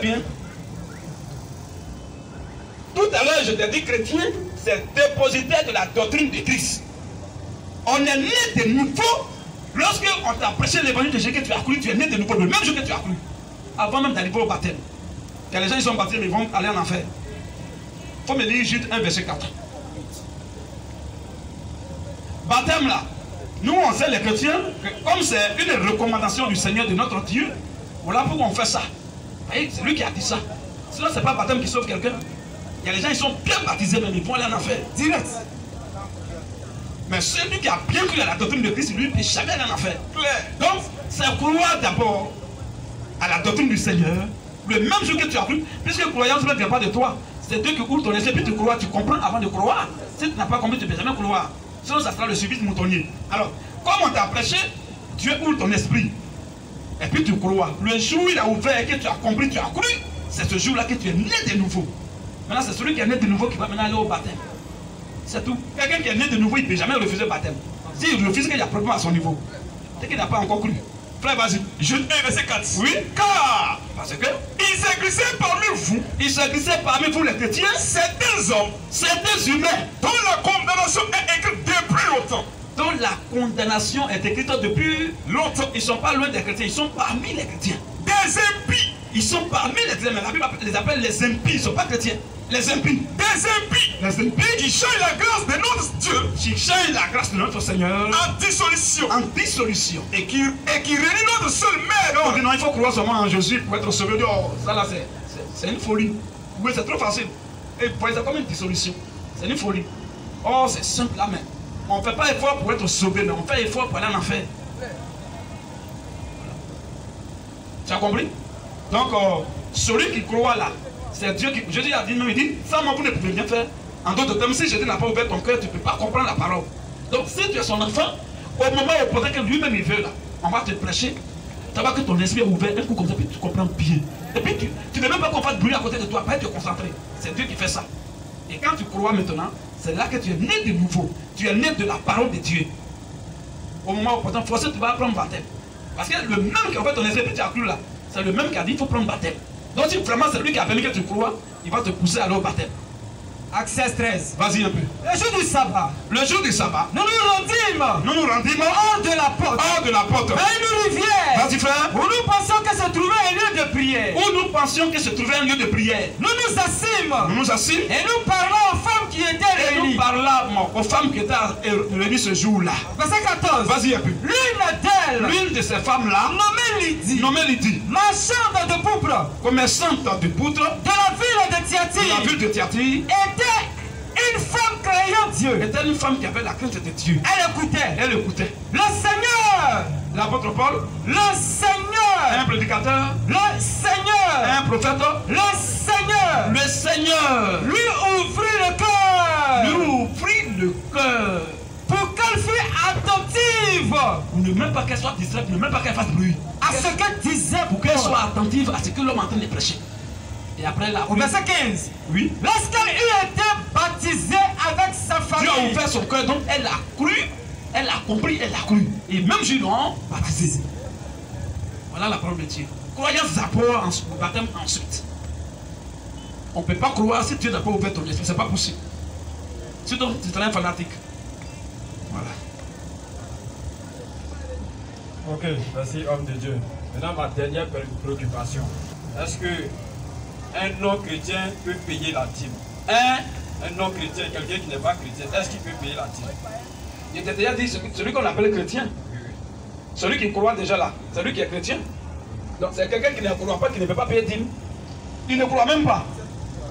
bien. Tout à l'heure, je t'ai dit chrétien, c'est dépositaire de la doctrine de Christ. On est né de nouveau. Lorsque on t'a prêché l'évangile de Jésus que tu as cru, tu es né de nouveau, le même jour que tu as cru. Avant même d'arriver au baptême. Car les gens ils sont baptisés, mais ils vont aller en enfer. Il faut me lire Jude 1, verset 4. Baptême là. Nous on sait les chrétiens, que comme c'est une recommandation du Seigneur, de notre Dieu, voilà pourquoi on fait ça. C'est lui qui a dit ça. Sinon c'est pas baptême qui sauve quelqu'un. Il y a des gens qui sont bien baptisés, mais ils vont aller en enfer. Direct. Mais celui qui a bien cru à la doctrine de Christ, lui, ne peut jamais aller en enfer. Donc, c'est croire d'abord à la doctrine du Seigneur, le même jour que tu as cru, puisque croyance ne vient pas de toi. C'est Dieu qui ouvre ton esprit, puis tu crois, tu comprends avant de croire. Si tu n'as pas compris, tu ne peux jamais croire. Sinon, ça sera le service moutonnier. Alors, comme on t'a prêché, Dieu ouvre ton esprit. Et puis tu crois. Le jour où il a ouvert et que tu as compris, tu as cru, c'est ce jour-là que tu es né de nouveau. Maintenant, c'est celui qui est né de nouveau qui va maintenant aller au baptême. C'est tout. Quelqu'un qui est né de nouveau, il ne peut jamais refuser le baptême. S'il refuse, qu'il y a problème à son niveau. C'est qu'il n'a pas encore cru. Frère, vas-y. Jude 1, verset 4. Oui, car parce que il s'est glissé parmi vous. Il s'est glissé parmi vous, les chrétiens. Certains hommes, certains humains, dont la condamnation est écrite depuis longtemps. Dont la condamnation est écrite depuis longtemps. Ils ne sont pas loin des chrétiens, ils sont parmi les chrétiens. Des impies. Ils sont parmi les chrétiens, mais la Bible les appelle les impies. Ils ne sont pas chrétiens. Les impies. Des impies. Les impies qui changent la grâce de notre Dieu. Qui changent la grâce de notre Seigneur. En dissolution. En dissolution. Et qui réunit notre seul maître. On dit non, il faut croire seulement en Jésus pour être sauvé. Oh, ça là, c'est une folie. Oui, c'est trop facile. Et vous voyez ça comme une dissolution. C'est une folie. Oh, c'est simple là même. On ne fait pas effort pour être sauvé, mais on fait effort pour aller en enfer. Tu as compris? Donc, celui qui croit là, c'est Dieu qui... Jésus a dit non, il dit, sans moi vous ne pouvez rien faire. En d'autres termes, si Jésus n'a pas ouvert ton cœur, tu ne peux pas comprendre la parole. Donc, si tu es son enfant, au moment où peut-être que lui-même il veut là, on va te prêcher, tu vas que ton esprit est ouvert, un coup comme ça, puis tu comprends bien. Et puis tu ne veux même pas qu'on fasse bruit à côté de toi, pas te concentrer. C'est Dieu qui fait ça. Et quand tu crois maintenant, c'est là que tu es né de nouveau. Tu es né de la parole de Dieu. Au moment où pourtant, forcément, tu vas prendre baptême. Parce que le même qui a fait ton esprit, puis tu as cru là, c'est le même qui a dit qu'il faut prendre baptême. Donc si vraiment c'est lui qui a permis que tu crois, il va te pousser à aller au baptême. Acte 16, 13. Vas-y un peu. Le jour du sabbat. Le jour du sabbat. Nous nous rendîmes hors de la porte. Hors de la porte. À une rivière. Vas-y frère. Où nous pensions que se trouvait un lieu de prière. Où nous pensions que se trouvait un lieu de prière. Nous nous assîmes. Nous nous assîmes. Et nous parlons aux femmes qui étaient réunies. Et nous parlons aux femmes qui étaient réunies ce jour-là. Verset 14. Vas-y un peu. L'une d'elles. L'une de ces femmes-là. Nommée Lydie. Nommée Lydie. Marchande de pourpre. Commerçante de pourpre. De la ville de Thyatire. De la ville de Thyatire. Une femme craignant Dieu. Était une femme qui avait la crainte de Dieu. Elle écoutait. Elle écoutait. Le Seigneur. L'apôtre Paul. Le Seigneur. Un prédicateur. Le Seigneur. Un prophète. Le Seigneur. Le Seigneur. Lui ouvrit le cœur. Lui ouvrit le cœur. Pour qu'elle fût attentive. Pour ne même pas qu'elle soit distraite, ne même pas qu'elle fasse bruit. À ce qu'elle disait. Pour qu'elle soit attentive à ce que l'homme est en train de prêcher. Et après là, au verset 15, oui. Lorsqu'elle eut été baptisée avec sa famille, Dieu a ouvert son cœur, donc elle a cru, elle a compris, elle a cru. Et même Dieu l'ont baptisé. Voilà la parole de Dieu. Croyance d'abord, baptême ensuite. On ne peut pas croire si Dieu n'a pas ouvert ton esprit, c'est pas possible. Sinon, tu es un fanatique. Voilà. Ok, merci homme de Dieu. Maintenant ma dernière préoccupation. Est-ce que un non-chrétien peut payer la dîme? Un non-chrétien, quelqu'un qui n'est pas chrétien, est-ce qu'il peut payer la dîme? Il t'a déjà dit celui qu'on appelle chrétien. Celui qui croit déjà là, celui qui est chrétien. Donc c'est quelqu'un qui ne croit pas, qui ne peut pas payer dîme. Il ne croit même pas.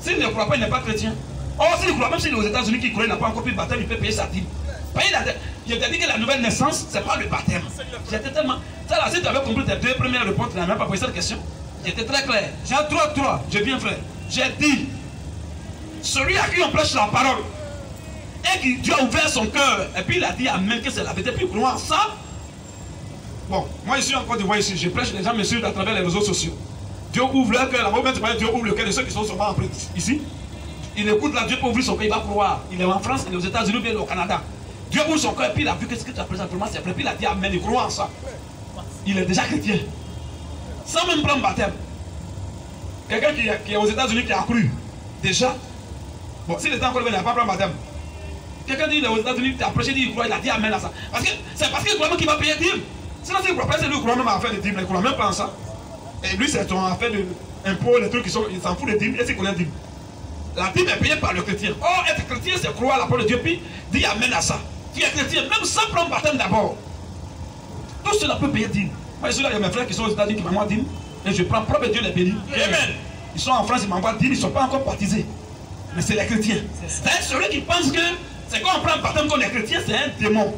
S'il ne croit pas, il n'est pas chrétien. Or, s'il croit, même s'il est aux États-Unis, qui croit, il n'a pas encore pris le baptême, il peut payer sa dîme. Je t'ai dit que la nouvelle naissance, ce n'est pas le baptême. J'étais tellement. Ça là, si tu avais compris tes deux premières réponses, tu n'as même pas posé cette question. J'étais très clair. J'ai trois. Je viens frère. J'ai dit, celui à qui on prêche la parole, et qui Dieu a ouvert son cœur, et puis il a dit amen, que c'est la vérité, puis il croit en ça. Bon, moi je suis en Côte d'Ivoire ici, je prêche, les gens me suivent à travers les réseaux sociaux. Dieu ouvre leur cœur, là-bas, Dieu ouvre le cœur de ceux qui sont seulement en prêt ici. Il écoute là, Dieu peut ouvrir son cœur, il va croire. Il est en France, il est aux États-Unis, il est au Canada. Dieu ouvre son cœur, et puis il a vu que ce que tu as présenté pour moi, c'est vrai, puis il a dit amen, il croit en ça. Il est déjà chrétien. Sans même prendre baptême. Quelqu'un qui est aux États-Unis qui a cru, déjà, bon, s'il était encore venu, il n'a pas pris le baptême. Quelqu'un dit, il est aux États-Unis, tu as prêché, il croit, il a dit amen à ça. C'est parce qu'il croit même qu'il va payer dîme. Sinon, s'il ne croit pas, c'est lui qui croit même à faire des dîmes, il ne croit même pas en ça. Et lui, c'est ton affaire d'impôts, les trucs qui sont, il s'en fout des dîmes, et c'est qu'on a dîme. La dîme est payée par le chrétien. Or, être chrétien, c'est croire à la parole de Dieu, puis dire amen à ça. Tu es chrétien, même sans prendre baptême d'abord. Tout cela peut payer dîme. Moi, je suis là, il y a mes frères qui sont aux États-Unis qui m'envoient dîme, et je prends propre Dieu les bénis. Amen. Ils sont en France, ils m'envoient dîme, ils ne sont pas encore baptisés. Mais c'est les chrétiens. C'est celui qui pense que c'est quand on prend le baptême qu'on est chrétien, c'est un démon.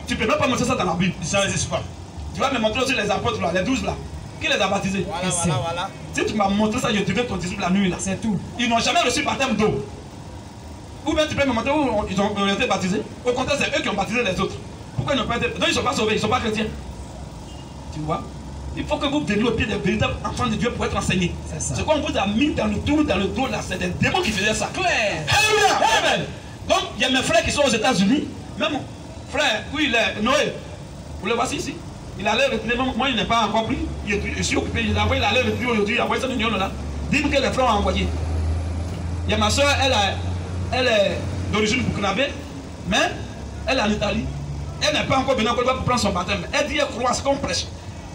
Tu ne peux même pas montrer ça dans la Bible. Ça n'existe pas. Tu vas me montrer aussi les apôtres là, les 12 là. Qui les a baptisés? Voilà. Si tu m'as montré ça, je deviens ton disciple la nuit là. C'est tout. Ils n'ont jamais reçu baptême d'eau. Ou bien tu peux me montrer où ils ont été baptisés. Au contraire, c'est eux qui ont baptisé les autres. Pourquoi ils n'ont pas été... Donc ils ne sont pas sauvés, ils ne sont pas chrétiens. Tu vois? Il faut que vous veniez au pied des véritables enfants de Dieu pour être enseignés. Ce qu'on vous a mis dans le dos là, c'est des démons qui faisaient ça. Claire. Alléluia. Amen. Donc il y a mes frères qui sont aux États-Unis. Même frère, oui, il est Noé. Vous le voici ici. Il allait retirer, moi il n'est pas encore pris. Je suis occupé, il allait retirer aujourd'hui, il a envoyé cette union là. Dis-moi que les frères ont envoyé. Il y a ma soeur, elle est d'origine burkinabé, mais elle est en Italie. Elle n'est pas encore venue encore pour prendre son baptême. Elle dit, elle croit ce qu'on prêche.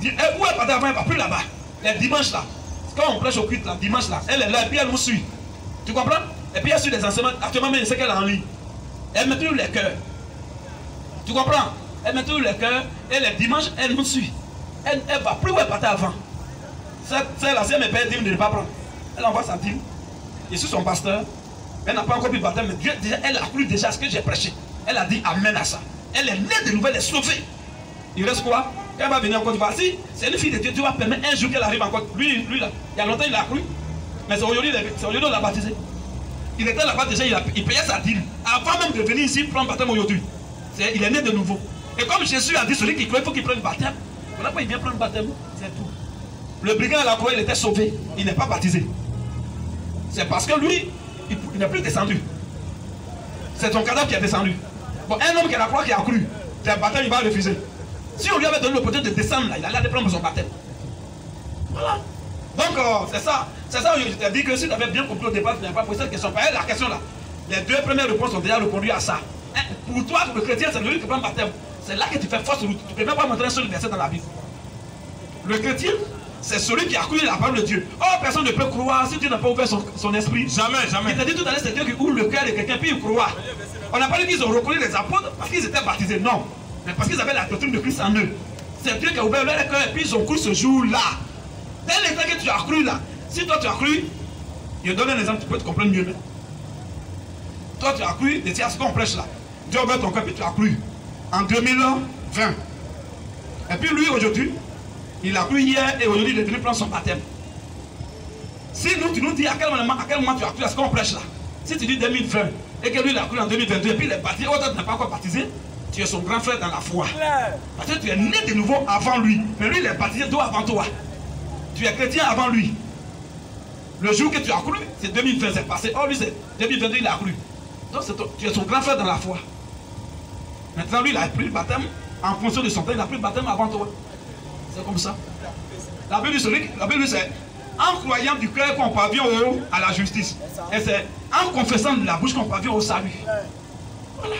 Où elle partait avant, elle ne va plus là-bas. Les dimanches là, quand on prêche au culte là, dimanche là, elle est là et puis elle nous suit. Tu comprends? Et puis elle suit les enseignements. Actuellement, mais je sais qu'elle est en ligne. Elle met toujours les cœurs. Tu comprends? Elle met toujours les cœurs et les dimanches, elle nous suit. Elle ne va plus où elle partait avant. Celle-là, si elle me paye dîme de ne pas prendre, elle envoie sa dîme. Je suis son pasteur. Elle n'a pas encore pris le baptême, mais Dieu, déjà, elle a cru déjà ce que j'ai prêché. Elle a dit amen à ça. Elle est née de nouvelle, elle est sauvée. Il reste quoi? Quand elle va venir en Côte d'Ivoire, si c'est une fille de Dieu, tu vas permettre un jour qu'elle arrive en Côte d'Ivoire. Lui, là, il y a longtemps, il a cru. Mais c'est aujourd'hui on l'a baptisé. Il était là-bas déjà, il payait sa dîme. Avant même de venir ici prendre le baptême aujourd'hui. Il est né de nouveau. Et comme Jésus a dit, celui qui croit, il faut qu'il prenne le baptême. Voilà pourquoi il vient prendre le baptême. C'est tout. Le brigand à la croix, il était sauvé. Il n'est pas baptisé. C'est parce que lui, il n'est plus descendu. C'est son cadavre qui est descendu. Bon, un homme qui est à la croix qui a cru, le baptême, il va refuser. Si on lui avait donné l'opportunité de descendre, là, il allait prendre son baptême. Voilà. Donc, c'est ça. C'est ça, je t'ai dit que si tu avais bien compris au départ, tu n'avais pas posé cette question. La question là, les deux premières réponses ont déjà répondu à ça. Pour toi, le chrétien, c'est lui qui prend le baptême. C'est là que tu fais force. Tu ne peux même pas montrer un seul verset dans la Bible. Le chrétien, c'est celui qui a cru la parole de Dieu. Oh, personne ne peut croire si Dieu n'a pas ouvert son esprit. Jamais, jamais. Il t'a dit tout à l'heure, c'est Dieu qui ouvre le cœur de quelqu'un, puis il croit. On n'a pas dit qu'ils ont reconnu les apôtres parce qu'ils étaient baptisés. Non. Mais parce qu'ils avaient la doctrine de Christ en eux. C'est Dieu qui a ouvert leur cœur et puis ils ont cru ce jour-là. Tel exemple que tu as cru là. Si toi tu as cru, je donne un exemple, tu peux te comprendre mieux. Toi tu as cru, et c'est à ce qu'on prêche là. Dieu a ouvert ton cœur et tu as cru. En 2020. Et puis lui aujourd'hui, il a cru hier et aujourd'hui il est venu prendre son baptême. Si nous, tu nous dis à quel moment tu as cru à ce qu'on prêche là. Si tu dis 2020 et que lui il a cru en 2022 et puis il est baptisé, toi tu n'es pas encore baptisé, tu es son grand frère dans la foi. Parce que tu es né de nouveau avant lui. Mais lui il est baptisé toi avant toi. Tu es chrétien avant lui. Le jour que tu as cru, c'est 2020, c'est passé. Oh lui c'est 2022, il a cru. Donc tu es son grand frère dans la foi. Maintenant lui il a pris le baptême en fonction de son temps, il a pris le baptême avant toi. C'est comme ça. La Bible dit c'est en croyant du cœur qu'on parvient à la justice. Et c'est en confessant de la bouche qu'on parvient au salut. Voilà.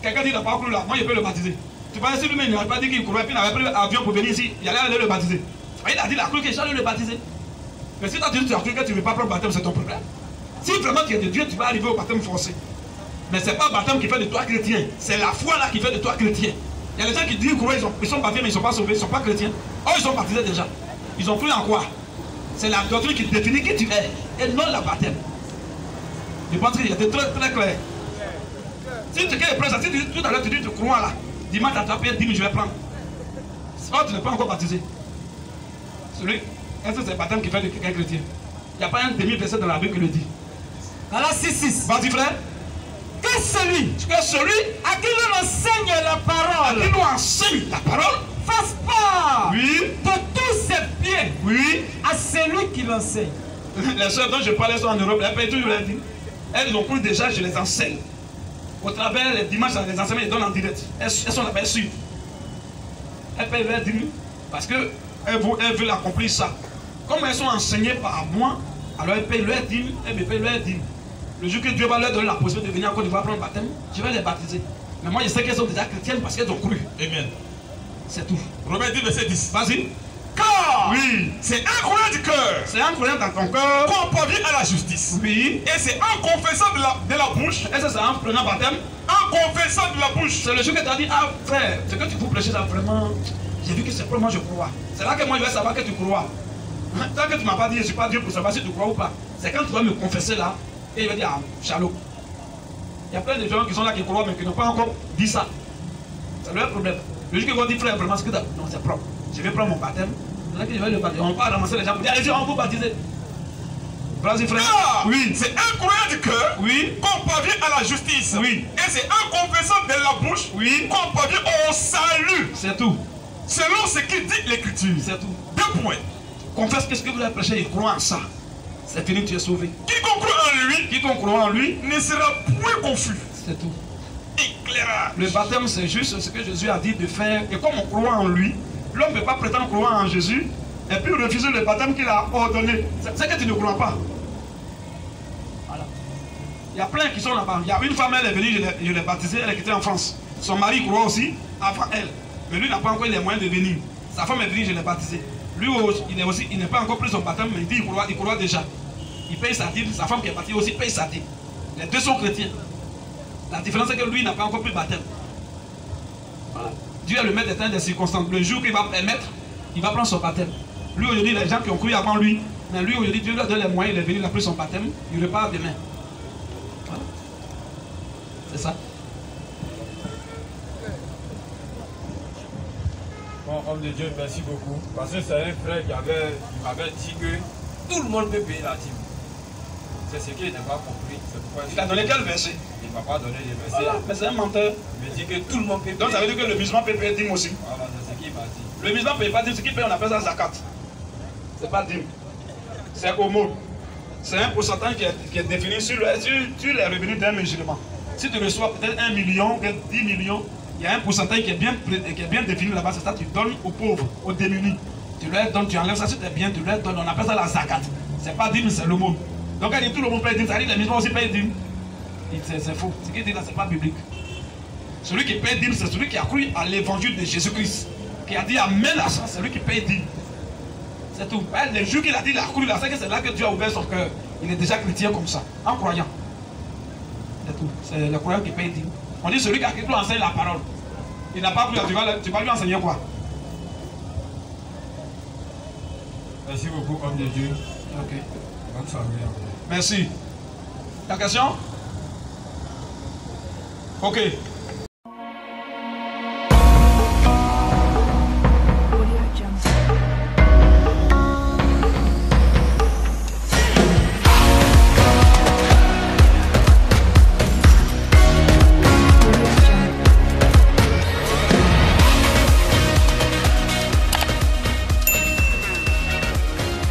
Quelqu'un dit qu'il n'a pas cru là, moi je peux le baptiser. Tu penses que lui-même il n'avait pas dit qu'il courait, puis il n'avait pris l'avion pour venir ici, il allait aller le baptiser. Il a dit qu'il a cru que j'allais le baptiser. Mais si toi tu as cru que tu ne veux pas prendre le baptême, c'est ton problème. Si vraiment tu es de Dieu, tu vas arriver au baptême forcé. Mais ce n'est pas le baptême qui fait de toi chrétien, c'est la foi là qui fait de toi chrétien. Il y a des gens qui disent qu'ils sont baptisés mais ils ne sont pas sauvés, ils ne sont pas chrétiens. Oh, ils sont baptisés déjà. Ils ont cru en quoi? C'est la doctrine qui définit qui tu es et non la baptême. Je pense qu'il était très, très clair. Si tu es prêt, si tout à l'heure tu dis tu crois là, dimanche tu as payé 10 000, je vais prendre. Oh, tu n'es pas encore baptisé. Est-ce que c'est le baptême qui fait de quelqu'un chrétien? Il n'y a pas un demi-verset dans la Bible qui le dit. Alors 6. Vas-y frère. Que celui à qui l'on enseigne la parole, à qui l'on enseigne la parole, fasse part oui, de tous ses biens oui, à celui qui l'enseigne. Les soeurs dont je parlais sont en Europe, elles payent toujours leur dit. Elles ont cru déjà, je les enseigne. Au travers les dimanches, les enseignements, ils donnent en direct. Elles sont là-bas, elles suivent. Elles payent leur dîme parce qu'elles veulent accomplir ça. Comme elles sont enseignées par moi, alors elles payent leur dîme, elles me payent leur dîme. Le jour que Dieu va leur donner la possibilité de venir en Côte d'Ivoire prendre le baptême, je vais les baptiser. Mais moi je sais qu'elles sont déjà chrétiennes parce qu'elles ont cru. Amen. C'est tout. Romains 10, verset 10. Vas-y. Car Oui. c'est un croyant du cœur C'est en croyant dans ton cœur. qu'on parvient à la justice. Oui. Et c'est en confessant de la bouche, Et ça c'est en prenant baptême. en confessant de la bouche. C'est le jour que tu as dit, ah frère, ce que tu peux prêcher là vraiment, j'ai vu que c'est pour moi je crois. C'est là que moi je vais savoir que tu crois. Tant que tu ne m'as pas dit, je ne suis pas Dieu pour savoir si tu crois ou pas. C'est quand tu vas me confesser là, et il va dire, ah, Chalot. Il y a plein de gens qui sont là qui croient mais qui n'ont pas encore dit ça. C'est leur problème. Le jour qu'ils vont dire, frère, vraiment ce que tu as. Non, c'est propre. Je vais prendre mon baptême. C'est là que je vais le baptêmer. On va ramasser les gens pour dire, allez, on va vous baptiser. Vas-y, frère. Car Oui. c'est un croyant du cœur Oui. qu'on parvient à la justice. Oui. Et c'est en confessant de la bouche Oui. qu'on parvient au salut. C'est tout. Selon ce qu'il dit l'Écriture. C'est tout. 2 points. Confesse que ce que vous avez prêché, il croit en ça. C'est fini, tu es sauvé. Quiconque croit en lui Quiconque croit en lui, ne sera point confus. c'est tout. Éclairage. Le baptême, c'est juste ce que Jésus a dit de faire. Et comme on croit en lui, l'homme ne peut pas prétendre croire en Jésus et puis refuser le baptême qu'il a ordonné. C'est que tu ne crois pas. Voilà. Il y a plein qui sont là-bas. Il y a une femme, elle est venue, je l'ai baptisée, elle est quittée en France. Son mari croit aussi avant elle. Mais lui n'a pas encore les moyens de venir. Sa femme est venue, je l'ai baptisée. Lui aussi, il n'est pas encore pris son baptême, mais il dit il croit déjà. Il paye sa dîme, sa femme qui est partie aussi paye sa dîme. Les deux sont chrétiens. La différence c'est que lui n'a pas encore pris le baptême. Voilà. Dieu est le maître des temps et des circonstances. Le jour qu'il va permettre, il va prendre son baptême. Lui aujourd'hui, les gens qui ont cru avant lui, mais lui aujourd'hui, Dieu lui a donné les moyens, il est venu, il a pris son baptême, il repart demain. Voilà. C'est ça. Bon, homme de Dieu, merci beaucoup. Parce que c'est un frère qui m'avait dit que tout le monde peut payer la dîme. C'est ce qu'il n'a pas compris. C'est pourquoi Il a donné quel verset? il ne m'a pas donné les versets. Voilà, mais c'est un menteur. Il me dit que tout le monde peut payer. Donc ça veut dire que le musulman peut payer dîme aussi. Voilà, c'est ce qu'il m'a dit. Le musulman ne paye pas dîme, ce qu'il paye, on appelle ça zakat. C'est pas dîme. C'est aumône. C'est un pourcentage qui est défini sur les revenus d'un musulman. Si tu reçois peut-être 1 million, 10 millions, il y a un pourcentage qui est bien défini là-bas. C'est ça, tu donnes aux pauvres, aux démunis. Tu leur donnes, tu enlèves ça sur tes biens, tu leur donnes. On appelle ça la zakat. C'est pas dîme, c'est l'aumône. Donc elle dit tout le monde paye dîme, ça dit les musulmans aussi payent dîme. C'est faux. Ce qu'il dit là, c'est pas biblique. Celui qui paye dîme, c'est celui qui a cru à l'évangile de Jésus-Christ. Qui a dit amen à ça, c'est celui qui paye dîme. C'est tout. Le jour qu'il a dit, il a cru là, c'est là que Dieu a ouvert son cœur. Il est déjà chrétien comme ça, en croyant. C'est tout. C'est le croyant qui paye dîme. On dit celui qui a cru enseigne la parole. Il n'a pas cru, tu vas lui enseigner quoi? Merci beaucoup, homme de Dieu. Ok. Bonne soirée. Merci. La question? Ok.